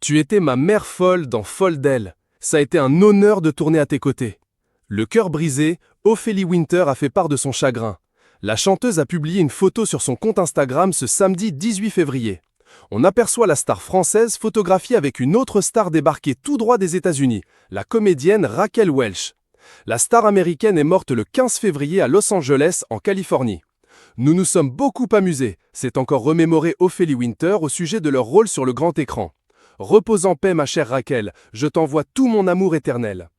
Tu étais ma mère folle dans Folle d'elle. Ça a été un honneur de tourner à tes côtés. Le cœur brisé, Ophélie Winter a fait part de son chagrin. La chanteuse a publié une photo sur son compte Instagram ce samedi 18 février. On aperçoit la star française photographiée avec une autre star débarquée tout droit des États-Unis, la comédienne Raquel Welch. La star américaine est morte le 15 février à Los Angeles, en Californie. Nous nous sommes beaucoup amusés, s'est encore remémoré Ophélie Winter au sujet de leur rôle sur le grand écran. Repose en paix ma chère Raquel, je t'envoie tout mon amour éternel.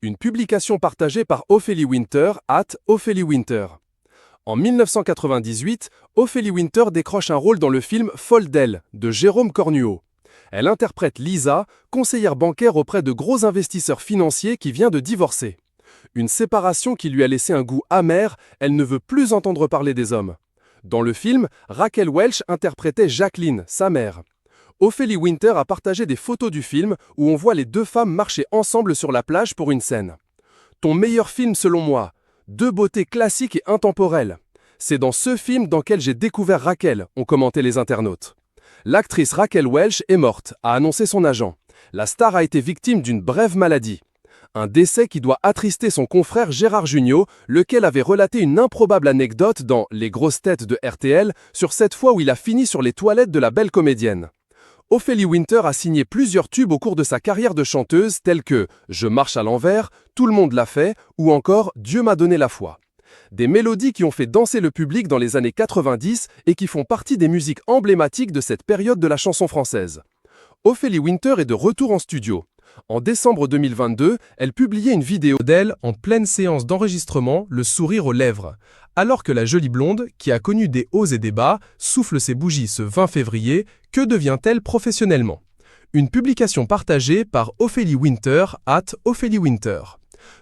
Une publication partagée par Ophélie Winter, @Ophélie Winter. En 1998, Ophélie Winter décroche un rôle dans le film Folle d'elle de Jérôme Cornuau. Elle interprète Lisa, conseillère bancaire auprès de gros investisseurs financiers qui vient de divorcer. Une séparation qui lui a laissé un goût amer, elle ne veut plus entendre parler des hommes. Dans le film, Raquel Welch interprétait Jacqueline, sa mère. Ophélie Winter a partagé des photos du film où on voit les deux femmes marcher ensemble sur la plage pour une scène. Ton meilleur film selon moi, deux beautés classiques et intemporelles. C'est dans ce film dans lequel j'ai découvert Raquel, ont commenté les internautes. L'actrice Raquel Welch est morte, a annoncé son agent. La star a été victime d'une brève maladie. Un décès qui doit attrister son confrère Gérard Jugnot, lequel avait relaté une improbable anecdote dans Les grosses têtes de RTL sur cette fois où il a fini sur les toilettes de la belle comédienne. Ophélie Winter a signé plusieurs tubes au cours de sa carrière de chanteuse tels que « Je marche à l'envers »,« Tout le monde l'a fait » ou encore « Dieu m'a donné la foi ». Des mélodies qui ont fait danser le public dans les années 90 et qui font partie des musiques emblématiques de cette période de la chanson française. Ophélie Winter est de retour en studio. En décembre 2022, elle publiait une vidéo d'elle en pleine séance d'enregistrement, le sourire aux lèvres. Alors que la jolie blonde, qui a connu des hauts et des bas, souffle ses bougies ce 20 février, que devient-elle professionnellement? Une publication partagée par Ophélie Winter, @Ophélie Winter.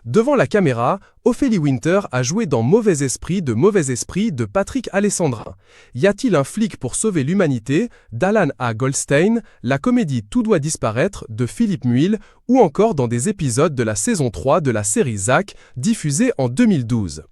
Devant la caméra, Ophélie Winter a joué dans Mauvais Esprit de Patrick Alessandrin. Y a-t-il un flic pour sauver l'humanité d'Alan A. Goldstein, la comédie Tout doit disparaître de Philippe Muil ou encore dans des épisodes de la saison 3 de la série Zack, diffusée en 2012.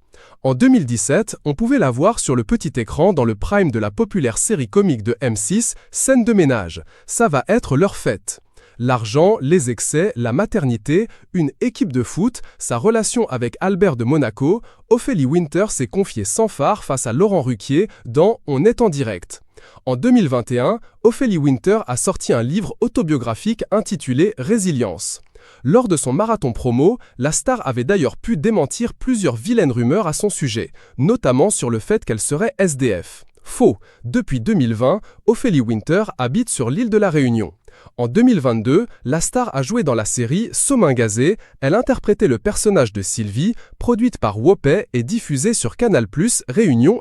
En 2017, on pouvait la voir sur le petit écran dans le prime de la populaire série comique de M6, Scène de ménage. Ça va être leur fête. L'argent, les excès, la maternité, une équipe de foot, sa relation avec Albert de Monaco, Ophélie Winter s'est confiée sans phare face à Laurent Ruquier dans On est en direct. En 2021, Ophélie Winter a sorti un livre autobiographique intitulé Résilience. Lors de son marathon promo, la star avait d'ailleurs pu démentir plusieurs vilaines rumeurs à son sujet, notamment sur le fait qu'elle serait SDF. Faux. Depuis 2020, Ophélie Winter habite sur l'île de la Réunion. En 2022, la star a joué dans la série Saumon Gazé. Elle interprétait le personnage de Sylvie, produite par Wopay et diffusée sur Canal+, Réunion